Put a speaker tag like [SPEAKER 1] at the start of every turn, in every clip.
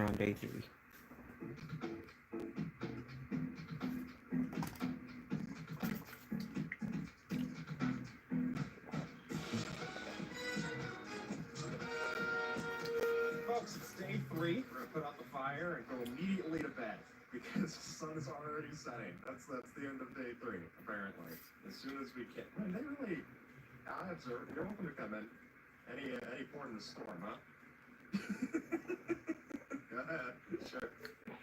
[SPEAKER 1] we're on day 3.
[SPEAKER 2] Folks, it's day 3. We're gonna put out the fire and go immediately to bed because the sun is already setting. That's the end of day 3, apparently. As soon as we can. Man, they really. I observe. You're welcome to come in. Any point in the storm, huh? Go ahead. Sure.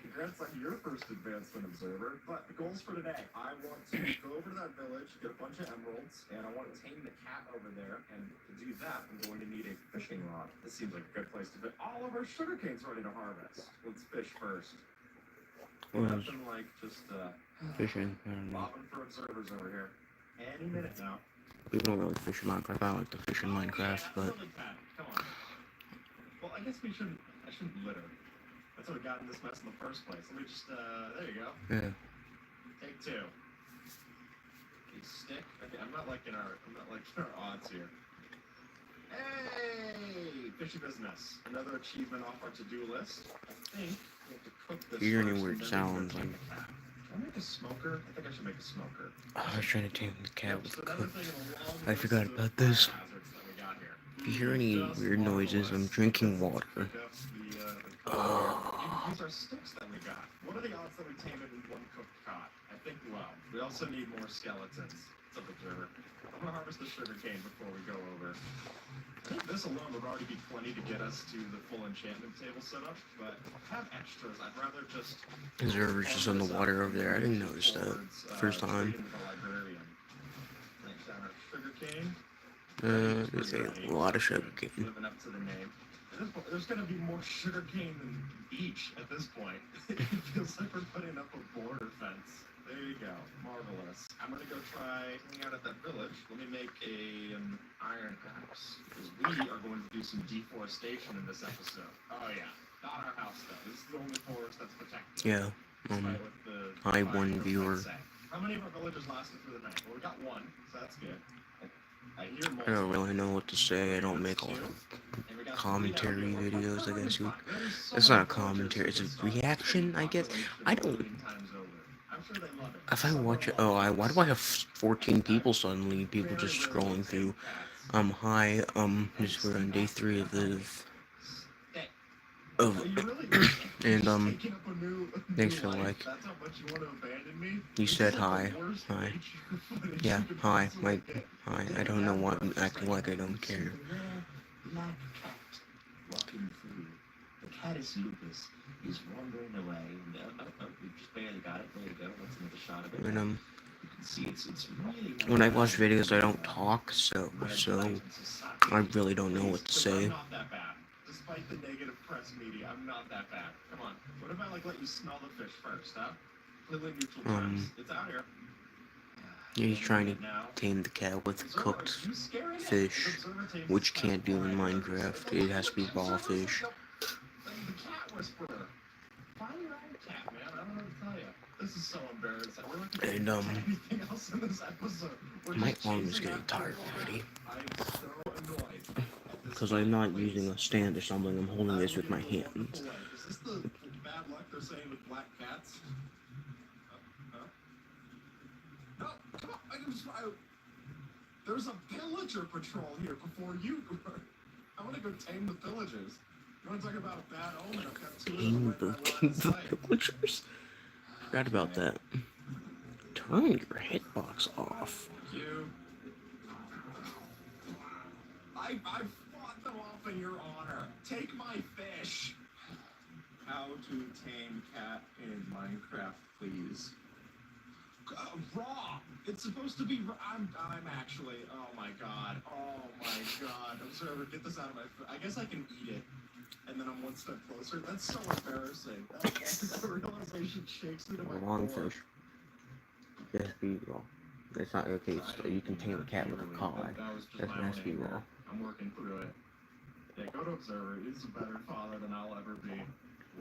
[SPEAKER 2] Congrats on your first advancement, observer. But the goals for today, I want to go over to that village, get a bunch of emeralds, and I want to tame the cat over there. And to do that, I'm going to need a fishing rod. This seems like a good place to fit all of our sugar canes ready to harvest. Let's fish first. Nothing like just
[SPEAKER 1] Fishing.
[SPEAKER 2] bobbing for observers over here. Any minute now.
[SPEAKER 1] People don't really fish in Minecraft. I like to fish in Minecraft, but...
[SPEAKER 2] Come on. Well, I guess I shouldn't litter. That's how we got in this mess in the first place. Let me just, there you go.
[SPEAKER 1] Yeah.
[SPEAKER 2] Take 2. Okay, stick. Okay, I'm not liking our odds here. Hey! Fishy business. Another achievement off our to-do list. I think we have to cook this.
[SPEAKER 1] You hear any
[SPEAKER 2] first,
[SPEAKER 1] weird sounds?
[SPEAKER 2] Can I make a smoker? I think I should make a smoker.
[SPEAKER 1] I was trying to tame the cat with cooked. I forgot about this. If you hear any weird noises, I'm drinking water.
[SPEAKER 2] These are sticks that we got. What are the odds that we tame it in one cooked cod? I think low. We also need more skeletons. What's up, observer? I'm gonna harvest the sugar cane before we go over. I think this alone would already be plenty to get us to the full enchantment table setup, but have extras. I'd rather just...
[SPEAKER 1] Observer's just on the water over there. I didn't notice that first time. There's a lot of sugar cane.
[SPEAKER 2] Living up to the name. There's gonna be more sugar cane than beach at this point. It feels like we're putting up a border fence. There you go. Marvelous. I'm gonna go try hanging out at that village. Let me make an iron house. Because we are going to do some deforestation in this episode. Oh yeah. Not our house though. This is the only forest that's protected.
[SPEAKER 1] Yeah. Hi, one viewer.
[SPEAKER 2] How many of our villagers lasted for the night? Well, we got 1, so that's good.
[SPEAKER 1] I don't really know what to say. I don't make a lot of commentary videos, I guess. It's not a commentary, it's a reaction, I guess. I don't... If I watch it... Oh, why do I have 14 people suddenly? People just scrolling through. Hi, we're on day 3 of the... and, thanks for the like. You said hi. Hi. Yeah, hi. Hi. I don't know why I'm acting like I don't care.
[SPEAKER 2] The cat is Lucas. He's wandering away. We just barely got it. There you go. Let's make a shot of it.
[SPEAKER 1] And,
[SPEAKER 2] See, it's really...
[SPEAKER 1] when I watch videos, I don't talk, so I really don't know what to say.
[SPEAKER 2] I'm not that bad. Despite the negative press media, I'm not that bad. Come on. What if I let you smell the fish first, huh? Completely neutral terms. It's out here.
[SPEAKER 1] He's trying to tame the cat with cooked fish, which can't do in Minecraft. It has to be raw fish.
[SPEAKER 2] The cat whisperer. Find your own cat, man. I don't know what to tell you. This is so embarrassing. We're looking at anything else in this episode.
[SPEAKER 1] My arm is getting tired already.
[SPEAKER 2] I'm so annoyed.
[SPEAKER 1] Because I'm not using a stand or something, I'm holding this with my hands.
[SPEAKER 2] Is this the bad luck they're saying with black cats? No, come on, there's a villager patrol here before you. I want to go tame the villagers. You want to talk about a bad omen? I've got 2 of them right
[SPEAKER 1] the villagers? Forgot about that. Turn your hitbox off.
[SPEAKER 2] Thank you. I fought them off in your honor. Take my fish. How to tame cat in Minecraft, please. Raw. It's supposed to be. I'm actually. Oh my god. Oh my god. Observer, get this out of my foot. I guess I can eat it, and then I'm 1 step closer. That's so embarrassing. That realization shakes me to my
[SPEAKER 1] Long
[SPEAKER 2] core.
[SPEAKER 1] fish. Just be raw. That's not okay. So you can tame a cat with a cod. That has to be raw.
[SPEAKER 2] I'm working through it. Yeah, go to observer. He's a better father than I'll ever be.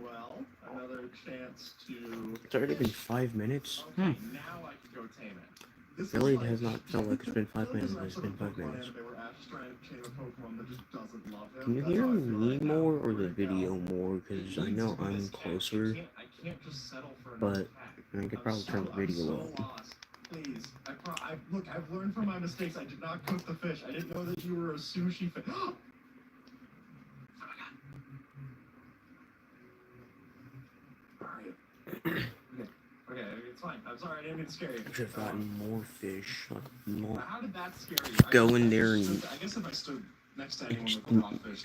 [SPEAKER 2] Well, another chance to...
[SPEAKER 1] It's already been 5 minutes.
[SPEAKER 2] Okay, now I can go tame it. This
[SPEAKER 1] Really,
[SPEAKER 2] is
[SPEAKER 1] it has not felt like it's been 5 minutes, but
[SPEAKER 2] this
[SPEAKER 1] it's been
[SPEAKER 2] episode of
[SPEAKER 1] 5
[SPEAKER 2] Pokemon
[SPEAKER 1] minutes.
[SPEAKER 2] anime where Ash is trying to tame a Pokemon that just doesn't love him.
[SPEAKER 1] Can you
[SPEAKER 2] That's
[SPEAKER 1] hear
[SPEAKER 2] how I feel
[SPEAKER 1] me
[SPEAKER 2] right now.
[SPEAKER 1] more or the
[SPEAKER 2] Right now.
[SPEAKER 1] video more? Because I know I'm closer,
[SPEAKER 2] I can't just settle for
[SPEAKER 1] but I could probably turn the video up.
[SPEAKER 2] lost. Please, look. I've learned from my mistakes. I did not cook the fish. I didn't know that you were a sushi fish. Oh my god! Alright. Okay, it's fine. I'm sorry. I didn't mean to scare you.
[SPEAKER 1] I should have gotten more fish. Like, more.
[SPEAKER 2] How did that scare you?
[SPEAKER 1] Go in there and
[SPEAKER 2] I guess if I stood next to anyone with a raw fish,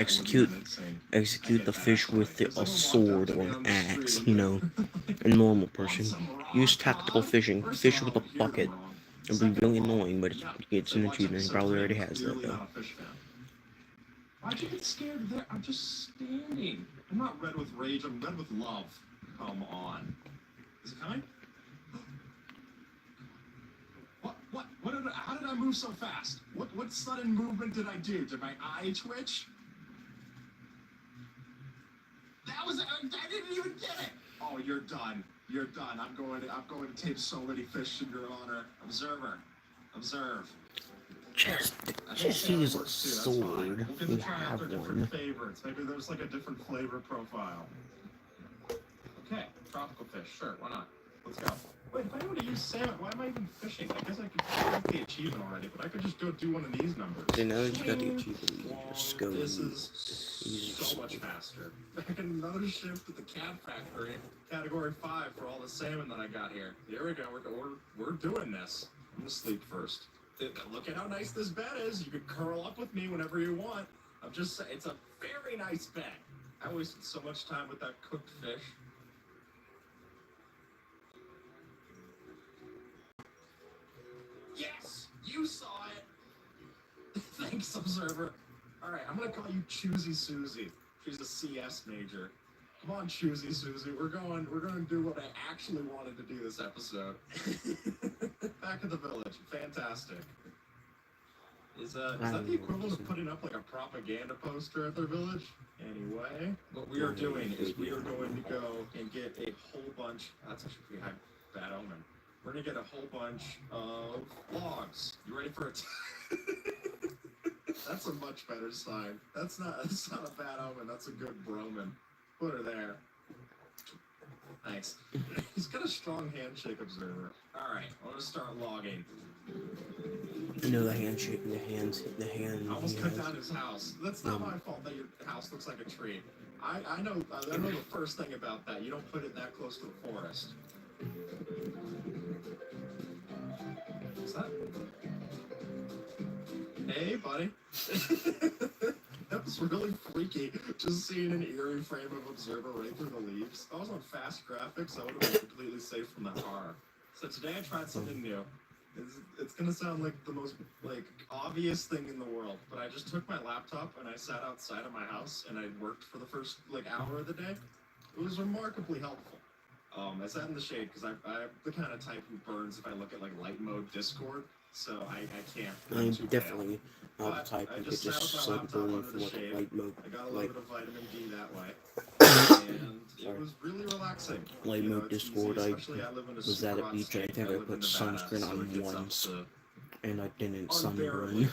[SPEAKER 1] execute the fish with a sword or an axe, you know, a normal person. Use tactical fishing. Fish with a bucket. It'll be really annoying, but it's an achievement. He probably already has that, though.
[SPEAKER 2] Why'd you get scared there? I'm just standing. I'm not red with rage. I'm red with love. Come on. Is it coming? How did I move so fast? What sudden movement did I do? Did my eye twitch? I didn't even get it. Oh, you're done. You're done. I'm going to tape so many fish in your honor. Observer. Observe.
[SPEAKER 1] Just use a sword.
[SPEAKER 2] We'll
[SPEAKER 1] You have one.
[SPEAKER 2] favorites. Maybe there's like a different flavor profile. Okay, tropical fish. Sure, why not? Let's go. Wait, if I want to use salmon, why am I even fishing? I guess I could get the achievement already, but I could just go do one of these numbers.
[SPEAKER 1] You know, you got the achievement. You just go.
[SPEAKER 2] This is so much faster. Back in another shift at the cat factory, category 5 for all the salmon that I got here. Here we go. We're doing this. I'm gonna sleep first. Look at how nice this bed is. You can curl up with me whenever you want. I'm just saying, it's a very nice bed. I wasted so much time with that cooked fish. Yes, you saw it. Thanks, Observer. All right, I'm gonna call you Choosy Susie. She's a CS major. Come on, Choosy Susie. We're gonna do what I actually wanted to do this episode. Back at the village. Fantastic. Is that the equivalent of putting up like a propaganda poster at their village? Anyway, what we are doing is we are going to go and get a whole bunch. That's actually pretty high, bad omen. We're gonna get a whole bunch of logs. You ready for it? That's a much better sign. That's not a bad omen. That's a good bromen. Put her there. Thanks. He's got a strong handshake, Observer. All right, I'm gonna start logging.
[SPEAKER 1] You know, the handshake, the hand.
[SPEAKER 2] I almost cut down his house. That's not my fault that your house looks like a tree. I know the first thing about that. You don't put it that close to a forest. What's that? Hey, buddy. That was really freaky, just seeing an eerie frame of Observer right through the leaves. If I was on fast graphics, I would have been completely safe from that horror. So today I tried something new. It's gonna sound like the most obvious thing in the world, but I just took my laptop and I sat outside of my house and I worked for the first hour of the day. It was remarkably helpful. I sat in the shade because I'm the kind of type who burns if I look at light mode Discord, so I can't.
[SPEAKER 1] I'm definitely not the type who could just sunburn for light mode.
[SPEAKER 2] I got a little bit of vitamin D that way, and it was really relaxing.
[SPEAKER 1] Light mode Discord, I was at a beach and I think I put sunscreen on once, and I didn't sunburn.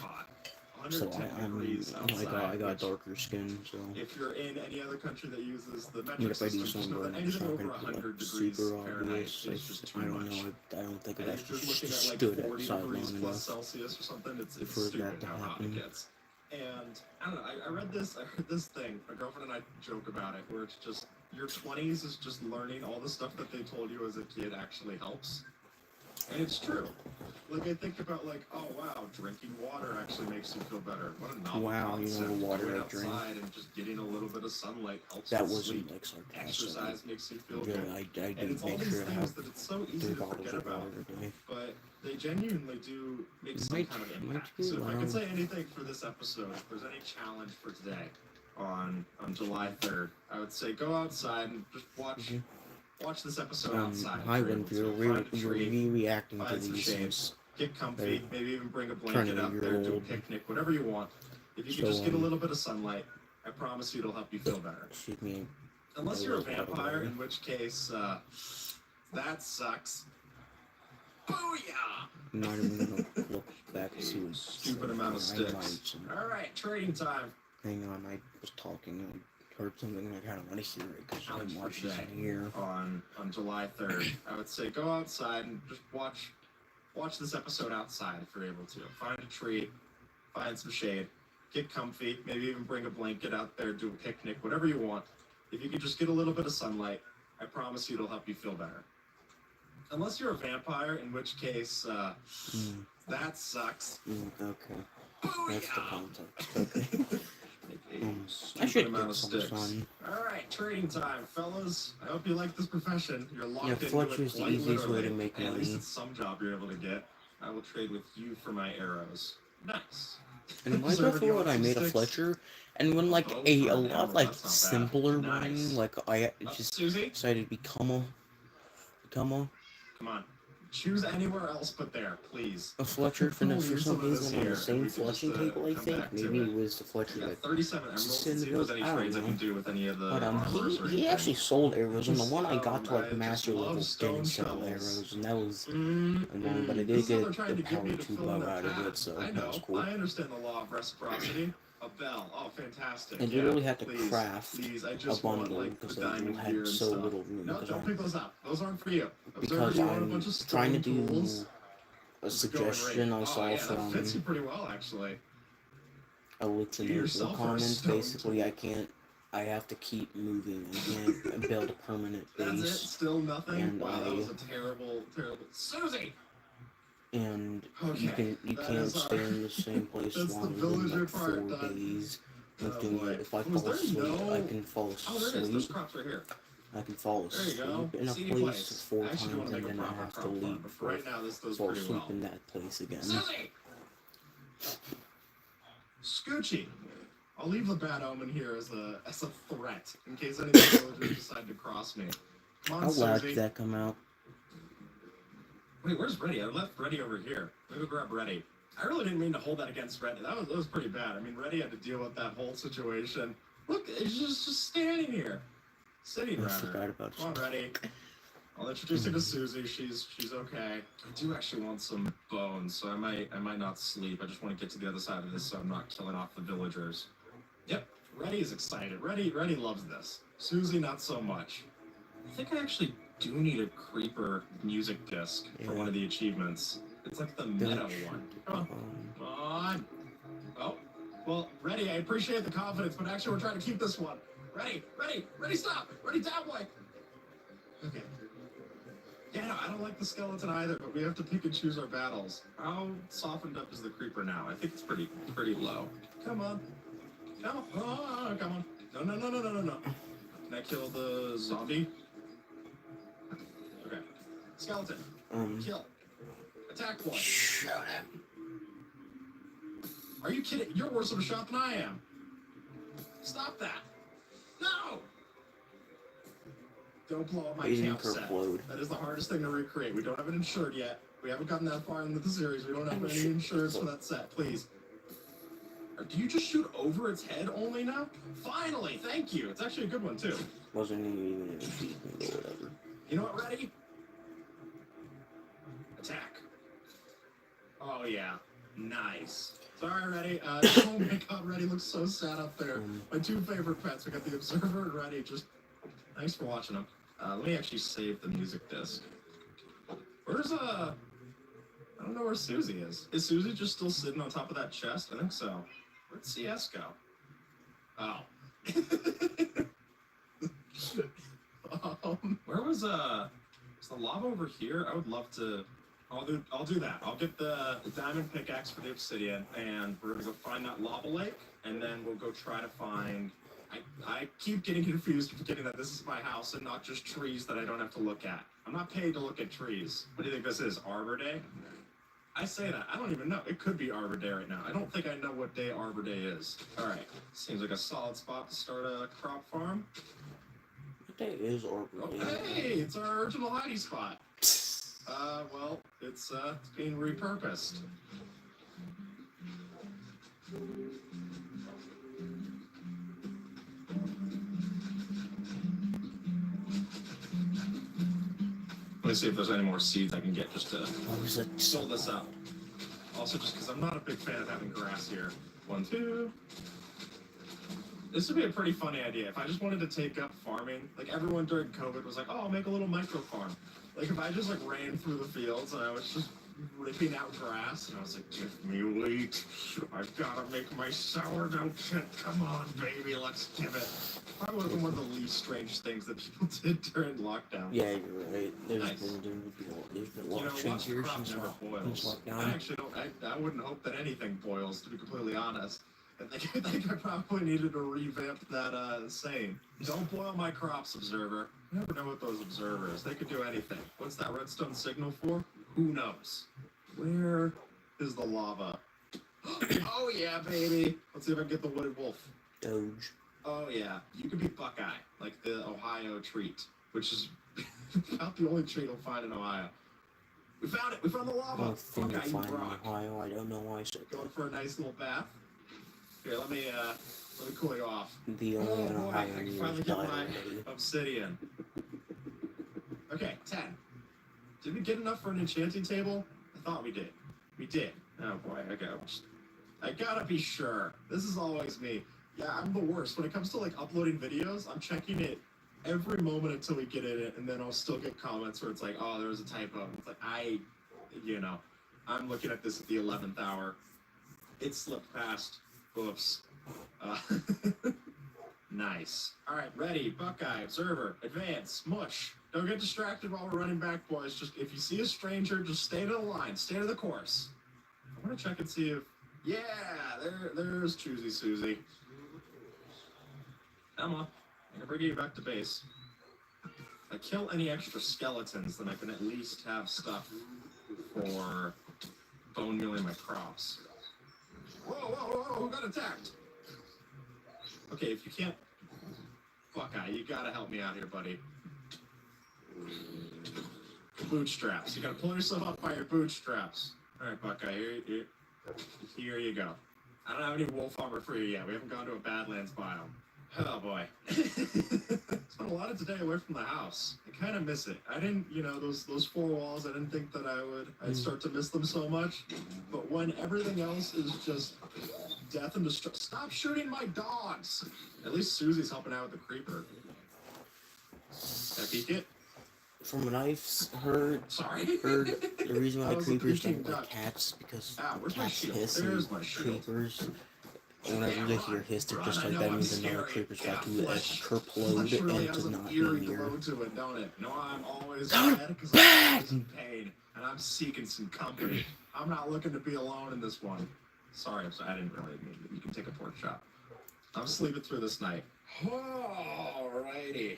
[SPEAKER 1] So I got darker skin, so.
[SPEAKER 2] If you're in any other country that uses the metric
[SPEAKER 1] But if I do
[SPEAKER 2] system,
[SPEAKER 1] sunburn, it's not gonna be super obvious. I don't know. I don't think it actually stood outside long enough
[SPEAKER 2] Celsius or something. It's
[SPEAKER 1] for that to happen.
[SPEAKER 2] And I don't know. I read this thing. My girlfriend and I joke about it, where it's just your 20s is just learning all the stuff that they told you as a kid actually helps. And it's true. I think about oh wow, drinking water actually makes you feel better. What a novel concept.
[SPEAKER 1] The water
[SPEAKER 2] Going
[SPEAKER 1] I drink.
[SPEAKER 2] outside and just getting a little bit of sunlight helps.
[SPEAKER 1] That
[SPEAKER 2] you
[SPEAKER 1] wasn't
[SPEAKER 2] sleep.
[SPEAKER 1] sarcastic.
[SPEAKER 2] Exercise makes you feel
[SPEAKER 1] Yeah,
[SPEAKER 2] good.
[SPEAKER 1] I do
[SPEAKER 2] And it's all
[SPEAKER 1] make
[SPEAKER 2] these
[SPEAKER 1] sure I
[SPEAKER 2] things
[SPEAKER 1] have
[SPEAKER 2] that it's so easy
[SPEAKER 1] 3
[SPEAKER 2] to
[SPEAKER 1] bottles
[SPEAKER 2] forget
[SPEAKER 1] of
[SPEAKER 2] about.
[SPEAKER 1] water a day.
[SPEAKER 2] But they genuinely do make some
[SPEAKER 1] Might-
[SPEAKER 2] kind of
[SPEAKER 1] might
[SPEAKER 2] impact.
[SPEAKER 1] be
[SPEAKER 2] So if I
[SPEAKER 1] loud.
[SPEAKER 2] could say anything for this episode, if there's any challenge for today on July 3rd, I would say go outside and just watch this episode outside.
[SPEAKER 1] Hi,
[SPEAKER 2] If you're
[SPEAKER 1] when
[SPEAKER 2] able to.
[SPEAKER 1] you're
[SPEAKER 2] Find a tree,
[SPEAKER 1] reacting to
[SPEAKER 2] find some
[SPEAKER 1] these
[SPEAKER 2] shade,
[SPEAKER 1] things.
[SPEAKER 2] get comfy, maybe even bring a
[SPEAKER 1] turning
[SPEAKER 2] blanket
[SPEAKER 1] a
[SPEAKER 2] up
[SPEAKER 1] year
[SPEAKER 2] there, do a
[SPEAKER 1] old.
[SPEAKER 2] picnic, whatever you want. If you
[SPEAKER 1] So,
[SPEAKER 2] can just get a little bit of sunlight, I promise you it'll help you feel better.
[SPEAKER 1] Excuse me.
[SPEAKER 2] Unless you're a vampire, in which case, that sucks. Booyah!
[SPEAKER 1] I'm not even gonna look back and see what
[SPEAKER 2] Stupid amount of sticks.
[SPEAKER 1] I
[SPEAKER 2] Alright, trading time.
[SPEAKER 1] hang on, I was talking. I heard something and I kind of want to hear it because
[SPEAKER 2] Challenge
[SPEAKER 1] my
[SPEAKER 2] for
[SPEAKER 1] Marsh isn't
[SPEAKER 2] today.
[SPEAKER 1] here.
[SPEAKER 2] On July 3rd. I would say go outside and just watch this episode outside if you're able to. Find a tree, find some shade, get comfy, maybe even bring a blanket out there, do a picnic, whatever you want. If you can just get a little bit of sunlight, I promise you it'll help you feel better. Unless you're a vampire, in which case, that sucks.
[SPEAKER 1] Okay.
[SPEAKER 2] Booyah!
[SPEAKER 1] That's the context. Okay. I
[SPEAKER 2] Stupid
[SPEAKER 1] should
[SPEAKER 2] amount
[SPEAKER 1] get
[SPEAKER 2] of
[SPEAKER 1] some
[SPEAKER 2] sticks.
[SPEAKER 1] sun.
[SPEAKER 2] Alright, trading time, fellas. I hope you like this profession. You're locked
[SPEAKER 1] Yeah,
[SPEAKER 2] into
[SPEAKER 1] Fletcher's
[SPEAKER 2] it
[SPEAKER 1] the
[SPEAKER 2] quite
[SPEAKER 1] easiest way
[SPEAKER 2] literally.
[SPEAKER 1] to make
[SPEAKER 2] Hey, at least
[SPEAKER 1] money.
[SPEAKER 2] it's some job you're able to get. I will trade with you for my arrows. Nice.
[SPEAKER 1] In
[SPEAKER 2] So
[SPEAKER 1] Minecraft
[SPEAKER 2] everybody
[SPEAKER 1] World, I
[SPEAKER 2] wants
[SPEAKER 1] made a
[SPEAKER 2] sticks?
[SPEAKER 1] Fletcher, and when like
[SPEAKER 2] Oh,
[SPEAKER 1] a
[SPEAKER 2] for an
[SPEAKER 1] lot
[SPEAKER 2] emerald,
[SPEAKER 1] like
[SPEAKER 2] that's not bad.
[SPEAKER 1] simpler
[SPEAKER 2] Nice.
[SPEAKER 1] one, like I just
[SPEAKER 2] Susie?
[SPEAKER 1] decided to become a
[SPEAKER 2] Come on. Choose anywhere else but there, please.
[SPEAKER 1] Fletcher for
[SPEAKER 2] We'll
[SPEAKER 1] for
[SPEAKER 2] leave
[SPEAKER 1] some
[SPEAKER 2] some of this
[SPEAKER 1] reason on
[SPEAKER 2] here,
[SPEAKER 1] the same
[SPEAKER 2] and we can just,
[SPEAKER 1] fletching table. I
[SPEAKER 2] come
[SPEAKER 1] think
[SPEAKER 2] back to
[SPEAKER 1] maybe
[SPEAKER 2] it.
[SPEAKER 1] it was the Fletcher
[SPEAKER 2] I got
[SPEAKER 1] that
[SPEAKER 2] 37 emeralds.
[SPEAKER 1] just
[SPEAKER 2] See if there's any
[SPEAKER 1] I
[SPEAKER 2] trades I
[SPEAKER 1] don't
[SPEAKER 2] can
[SPEAKER 1] know.
[SPEAKER 2] do with any of the
[SPEAKER 1] But
[SPEAKER 2] armors or
[SPEAKER 1] he
[SPEAKER 2] anything.
[SPEAKER 1] actually sold arrows, and the one I got to
[SPEAKER 2] I
[SPEAKER 1] like
[SPEAKER 2] just
[SPEAKER 1] master
[SPEAKER 2] love
[SPEAKER 1] level
[SPEAKER 2] stone
[SPEAKER 1] didn't sell
[SPEAKER 2] shovels.
[SPEAKER 1] arrows, and that was annoying. But I
[SPEAKER 2] This
[SPEAKER 1] did
[SPEAKER 2] is how
[SPEAKER 1] get
[SPEAKER 2] they're trying
[SPEAKER 1] the
[SPEAKER 2] to get me
[SPEAKER 1] power
[SPEAKER 2] to
[SPEAKER 1] 2
[SPEAKER 2] fill
[SPEAKER 1] bow
[SPEAKER 2] in their
[SPEAKER 1] out of
[SPEAKER 2] path.
[SPEAKER 1] it, so
[SPEAKER 2] I
[SPEAKER 1] that
[SPEAKER 2] know.
[SPEAKER 1] was cool.
[SPEAKER 2] I understand the law of reciprocity. A bell. Oh, fantastic.
[SPEAKER 1] I
[SPEAKER 2] Yeah,
[SPEAKER 1] literally had to
[SPEAKER 2] please,
[SPEAKER 1] craft
[SPEAKER 2] please. I
[SPEAKER 1] a
[SPEAKER 2] just want,
[SPEAKER 1] bundle
[SPEAKER 2] like, the
[SPEAKER 1] because I
[SPEAKER 2] diamond gear
[SPEAKER 1] had
[SPEAKER 2] and
[SPEAKER 1] so
[SPEAKER 2] stuff.
[SPEAKER 1] little room.
[SPEAKER 2] No, don't pick those up. Those aren't for you. Observer,
[SPEAKER 1] Because
[SPEAKER 2] do you want a
[SPEAKER 1] I'm
[SPEAKER 2] bunch of
[SPEAKER 1] trying to
[SPEAKER 2] stone
[SPEAKER 1] do
[SPEAKER 2] tools?
[SPEAKER 1] a
[SPEAKER 2] It's going great.
[SPEAKER 1] suggestion I
[SPEAKER 2] Oh,
[SPEAKER 1] saw
[SPEAKER 2] yeah, that fits you
[SPEAKER 1] from
[SPEAKER 2] pretty well, actually.
[SPEAKER 1] a
[SPEAKER 2] Do
[SPEAKER 1] listener
[SPEAKER 2] yourself or a
[SPEAKER 1] comments.
[SPEAKER 2] stone
[SPEAKER 1] Basically,
[SPEAKER 2] tool.
[SPEAKER 1] I have to keep moving. I can't build a permanent
[SPEAKER 2] That's it?
[SPEAKER 1] base,
[SPEAKER 2] Still nothing?
[SPEAKER 1] and
[SPEAKER 2] Wow, that was a terrible, terrible... Susie!
[SPEAKER 1] and
[SPEAKER 2] Okay,
[SPEAKER 1] you
[SPEAKER 2] that
[SPEAKER 1] can't
[SPEAKER 2] is
[SPEAKER 1] stay
[SPEAKER 2] our-
[SPEAKER 1] in the same place
[SPEAKER 2] that's the
[SPEAKER 1] longer than
[SPEAKER 2] villager
[SPEAKER 1] like 4
[SPEAKER 2] part done.
[SPEAKER 1] days. Of
[SPEAKER 2] Oh,
[SPEAKER 1] doing
[SPEAKER 2] boy.
[SPEAKER 1] it. If I
[SPEAKER 2] Was
[SPEAKER 1] fall
[SPEAKER 2] there
[SPEAKER 1] asleep,
[SPEAKER 2] no-
[SPEAKER 1] I can fall
[SPEAKER 2] Oh, there it is. There's
[SPEAKER 1] asleep.
[SPEAKER 2] crops right here.
[SPEAKER 1] I can fall
[SPEAKER 2] There you go.
[SPEAKER 1] asleep in a
[SPEAKER 2] CD
[SPEAKER 1] place
[SPEAKER 2] place.
[SPEAKER 1] 4
[SPEAKER 2] I actually
[SPEAKER 1] times,
[SPEAKER 2] want to
[SPEAKER 1] and
[SPEAKER 2] make a
[SPEAKER 1] then I
[SPEAKER 2] proper
[SPEAKER 1] have to
[SPEAKER 2] crop farm,
[SPEAKER 1] leave
[SPEAKER 2] but for right now, this does
[SPEAKER 1] fall
[SPEAKER 2] pretty
[SPEAKER 1] asleep
[SPEAKER 2] well.
[SPEAKER 1] in that place again.
[SPEAKER 2] Susie! Scoochie! I'll leave the bad omen here as a threat, in case any of the villagers decide to cross me. Come on,
[SPEAKER 1] How loud
[SPEAKER 2] Susie.
[SPEAKER 1] did that come out?
[SPEAKER 2] Wait, where's Reddy? I left Reddy over here. Let me go grab Reddy. I really didn't mean to hold that against Reddy. That was pretty bad. I mean, Reddy had to deal with that whole situation. Look, it's just standing here. Sitting,
[SPEAKER 1] I
[SPEAKER 2] rather.
[SPEAKER 1] forgot about
[SPEAKER 2] Come on, Reddy. I'll introduce you to Susie. She's okay. I do actually want some bones, so I might not sleep. I just want to get to the other side of this so I'm not killing off the villagers. Yep, Reddy is excited. Reddy loves this. Susie, not so much. I think I actually do need a creeper music disc for one of the achievements. It's like the meta one. Come on. Come on. Oh, well, Reddy, I appreciate the confidence, but actually we're trying to keep this one. Reddy, stop! Reddy, down, boy! Okay. Yeah, no, I don't like the skeleton either, but we have to pick and choose our battles. How softened up is the creeper now? I think it's pretty low. Come on. Come on. Oh, come on. No. Can I kill the zombie? Okay. Skeleton. Kill. Attack one.
[SPEAKER 1] Shut up.
[SPEAKER 2] Are you kidding? You're worse of a shot than I am. Stop that. No! Don't blow up my camp set. That is the hardest thing to recreate. We don't have it insured yet. We haven't gotten that far into the series. We don't have any insurance for that set. Please. Or do you just shoot over its head only now? Finally! Thank you. It's actually a good one, too.
[SPEAKER 1] Wasn't even in achievement or whatever.
[SPEAKER 2] You know what, Reddy? Attack. Oh, yeah. Nice. Sorry, Reddy. Oh my god, Reddy looks so sad up there. My 2 favorite pets. We got the Observer and Reddy. Just thanks for watching them. Let me actually save the music disc. Where's I don't know where Susie is. Is Susie just still sitting on top of that chest? I think so. Where'd CS go? Oh. Where was is the lava over here? I would love to. I'll do that. I'll get the diamond pickaxe for the obsidian, and we're gonna go find that lava lake, and then we'll go try to find. I keep getting confused, forgetting that this is my house and not just trees that I don't have to look at. I'm not paid to look at trees. What do you think this is? Arbor Day? I say that. I don't even know. It could be Arbor Day right now. I don't think I know what day Arbor Day is. All right. Seems like a solid spot to start a crop farm.
[SPEAKER 1] What day is Arbor Day?
[SPEAKER 2] Oh, hey, it's our original hiding spot. Well, it's being repurposed. me see if there's any more seeds I can get just to
[SPEAKER 1] was
[SPEAKER 2] fill this up. Also, just because I'm not a big fan of having grass here. 1, 2. This would be a pretty funny idea. If I just wanted to take up farming, like everyone during COVID was like, oh, I'll make a little micro farm. Like if I just like ran through the fields and I was just ripping out grass and I was like, give me wheat. I've got to make my sourdough kit. Come on, baby, let's give it. Probably would have been one of the least strange things that people did during lockdown.
[SPEAKER 1] Yeah, you're right. There's
[SPEAKER 2] Nice.
[SPEAKER 1] been a lot of change here since lockdown.
[SPEAKER 2] I actually don't. I wouldn't hope that anything boils, to be completely honest. I think I probably needed to revamp that saying. Don't boil my crops, observer. You never know what those observers. They could do anything. What's that redstone signal for? Who knows? Where is the lava? Oh yeah, baby. Let's see if I can get the wooded wolf.
[SPEAKER 1] Doge.
[SPEAKER 2] Oh yeah, you could be Buckeye, like the Ohio treat, which is about the only treat you'll find in Ohio. We found it. We found the lava.
[SPEAKER 1] One thing to
[SPEAKER 2] Buckeye, you
[SPEAKER 1] find in
[SPEAKER 2] rock.
[SPEAKER 1] Ohio. I don't know why I said
[SPEAKER 2] Going for a nice little bath. Here, let me cool you off.
[SPEAKER 1] the only in
[SPEAKER 2] boy,
[SPEAKER 1] Ohio
[SPEAKER 2] I can
[SPEAKER 1] near
[SPEAKER 2] finally
[SPEAKER 1] is
[SPEAKER 2] get my
[SPEAKER 1] already.
[SPEAKER 2] obsidian. Okay, 10. Did we get enough for an enchanting table? I thought we did. We did. Oh boy, okay. I gotta be sure. This is always me. Yeah, I'm the worst. When it comes to like uploading videos, I'm checking it every moment until we get in it, and then I'll still get comments where it's like, oh, there was a typo. It's like, I'm looking at this at the 11th hour. It slipped past. Whoops. Nice. All right, ready. Buckeye, observer, advance, mush. Don't get distracted while we're running back, boys. Just if you see a stranger, just stay to the line, stay to the course. I want to check and see if, yeah, there's Choosy Susie. Come on, I'm gonna bring you back to base. If I kill any extra skeletons, then I can at least have stuff for bone mealing my crops. Whoa, who got attacked? Okay, if you can't... Buckeye, you gotta help me out here, buddy. Bootstraps. You gotta pull yourself up by your bootstraps. Alright, Buckeye, here you go. I don't have any wolf armor for you yet. We haven't gone to a Badlands biome. Oh boy. Spent a lot of today away from the house. I kind of miss it. I didn't, those four walls, I didn't think that I'd start to miss them so much. But when everything else is just death and destruction. Stop shooting my dogs! At least Susie's helping out with the creeper. Can I peek it?
[SPEAKER 1] From what I've heard, the reason why creepers don't like cats because cats hiss and creepers. Whenever they hear hiss, they're just like, that means another creeper's about to chirp load and it does not be near.
[SPEAKER 2] No, I'm always bad because I'm always in pain and I'm seeking some company. I'm not looking to be alone in this one. Sorry, I didn't really mean it. You can take a pork chop. I'm sleeping through this night. Alrighty.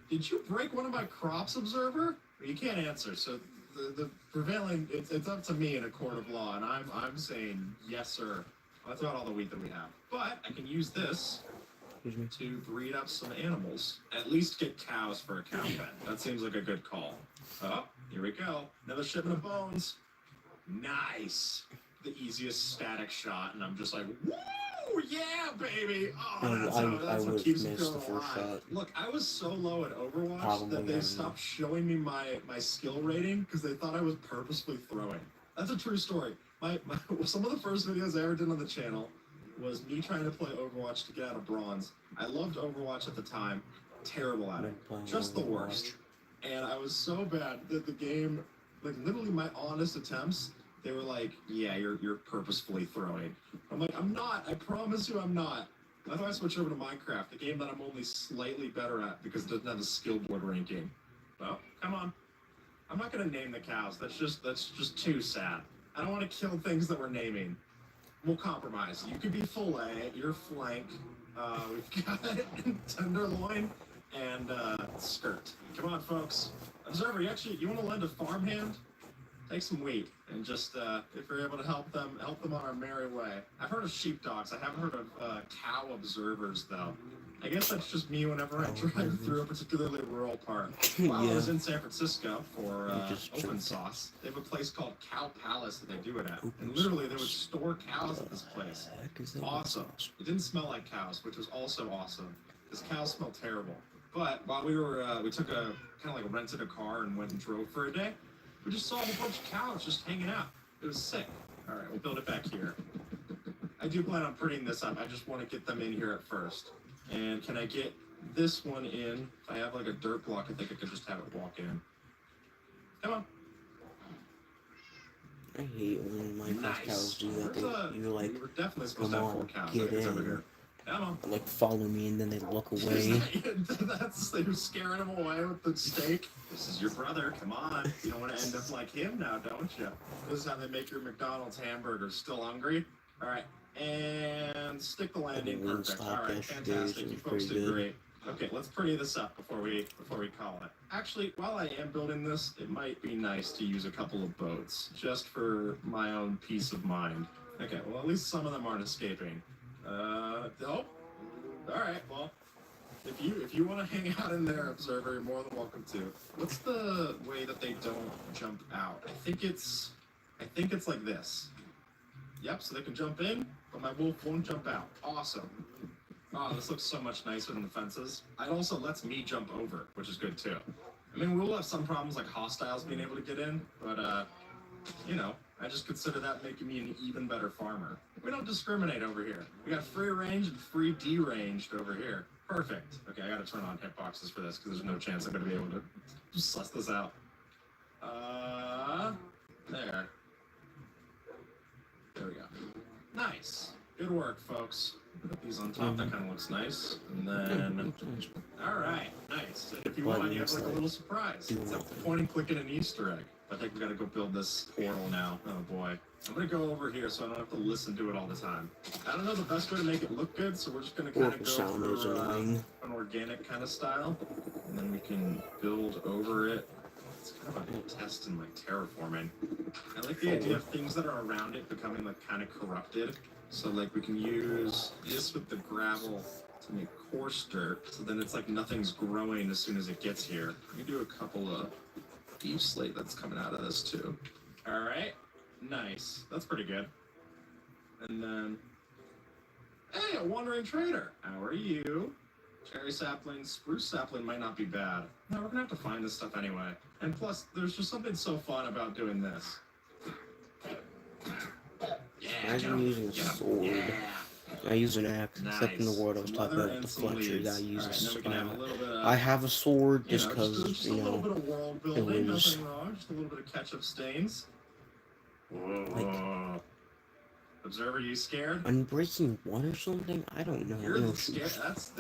[SPEAKER 2] Did you break one of my crops, observer? You can't answer, so the prevailing, it's up to me in a court of law, and I'm saying yes, sir. That's about all the wheat that we have. But I can use this to breed up some animals. At least get cows for a cow pen. That seems like a good call. Oh, here we go. Another shipment of bones. Nice. The easiest static shot, and I'm just like, woo, yeah, baby. Oh, that's what keeps me feeling alive. Look, I was so low at Overwatch that they stopped showing me my skill rating because they thought I was purposefully throwing. That's a true story. Some of the first videos I ever did on the channel was me trying to play Overwatch to get out of bronze. I loved Overwatch at the time. Terrible at it. Just the worst. And I was so bad that the game, like literally my honest attempts, they were like, yeah, you're purposefully throwing. I'm like, I'm not. I promise you I'm not. That's why I switched over to Minecraft, the game that I'm only slightly better at because it doesn't have a skill board ranking. Well, come on. I'm not going to name the cows. That's just too sad. I don't want to kill things that we're naming. We'll compromise. You could be fillet, your flank. We've got tenderloin and skirt. Come on, folks. Observer, you want to lend a farmhand? Take some wheat and just if you're able to help them on our merry way. I've heard of sheepdogs. I haven't heard of cow observers though. I guess that's just me whenever I drive through a particularly rural part. While I was in San Francisco for open sauce, they have a place called Cow Palace that they do it at. And literally, they would store cows at this place. Awesome. It didn't smell like cows, which was also awesome, because cows smell terrible. But while we took a kind of like rented a car and went and drove for a day. We just saw a whole bunch of cows just hanging out. It was sick. All right, we'll build it back here. I do plan on putting this up. I just want to get them in here at first. And can I get this one in? If I have like a dirt block, I think I could just have it walk in. Come on.
[SPEAKER 1] I hate when Minecraft cows do that. You're like,
[SPEAKER 2] we were definitely supposed
[SPEAKER 1] come
[SPEAKER 2] to have 4
[SPEAKER 1] on,
[SPEAKER 2] cows.
[SPEAKER 1] get
[SPEAKER 2] Okay, it's over
[SPEAKER 1] in.
[SPEAKER 2] here. Come on.
[SPEAKER 1] Like, follow me, and then they look away.
[SPEAKER 2] They were scaring him away with the steak. This is your brother. Come on. You don't want to end up like him now, don't you? This is how they make your McDonald's hamburger. Still hungry? All right. And stick the landing. Perfect. All right. Fantastic. You folks did great. Okay, let's pretty this up before we call it. Actually, while I am building this, it might be nice to use a couple of boats just for my own peace of mind. Okay, well, at least some of them aren't escaping. Nope. All right, well, if you want to hang out in there, observer, you're more than welcome to. What's the way that they don't jump out? I think it's like this. Yep, so they can jump in, but my wolf won't jump out. Awesome. Oh, this looks so much nicer than the fences. It also lets me jump over, which is good too. I mean, we'll have some problems like hostiles being able to get in, but you know, I just consider that making me an even better farmer. We don't discriminate over here. We got free range and free deranged over here. Perfect. Okay, I gotta turn on hitboxes for this because there's no chance I'm gonna be able to suss this out. There. There we go. Nice. Good work, folks. Put these on top. That kind of looks nice. And then, all right, nice. And if you want, you have like a little surprise. It's at the point and clicking an Easter egg. I think we gotta go build this portal now. Oh boy. I'm gonna go over here so I don't have to listen to it all the time. I don't know the best way to make it look good, so we're just gonna kind of go for an organic kind of style. And then we can build over it. It's kind of a test in like terraforming. I like the idea of things that are around it becoming like kind of corrupted. So like we can use this with the gravel to make coarse dirt. So then it's like nothing's growing as soon as it gets here. We can do a couple of beef slate that's coming out of this too. All right, nice. That's pretty good. And then, hey, a wandering trader. How are you? Cherry sapling, spruce sapling might not be bad. No, we're gonna have to find this stuff anyway. And plus, there's just something so fun about doing this.
[SPEAKER 1] Imagine using a sword. Yeah. I use an axe, except in the world I was talking about the Fletchers. I use a sword. I have a sword just because, you know,
[SPEAKER 2] a little bit of world building, nothing wrong. Just a little bit of ketchup stains. Whoa. Like, observer, you scared?
[SPEAKER 1] Unbreaking one or something? I don't know.
[SPEAKER 2] You're scared? That's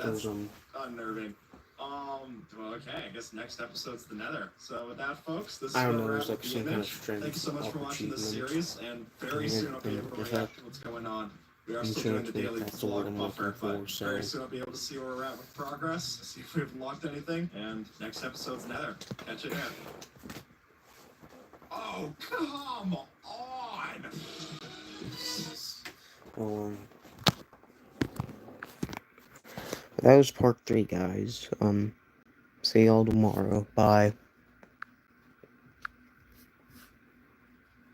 [SPEAKER 2] unnerving. Well, okay, I guess next episode's the Nether. So with that, folks, this is
[SPEAKER 1] I don't
[SPEAKER 2] where
[SPEAKER 1] know,
[SPEAKER 2] we're
[SPEAKER 1] it's
[SPEAKER 2] at
[SPEAKER 1] like
[SPEAKER 2] the
[SPEAKER 1] some
[SPEAKER 2] image.
[SPEAKER 1] kind of strength.
[SPEAKER 2] Thank you so much for watching this series, and very soon I'll be able to react to what's going on. We are still doing the daily vlog buffer, but very soon I'll be able to see where we're at with progress, see if we've locked anything, and next episode's Nether. Catch you there. Oh, come on!
[SPEAKER 1] That was part 3, guys. See y'all tomorrow. Bye.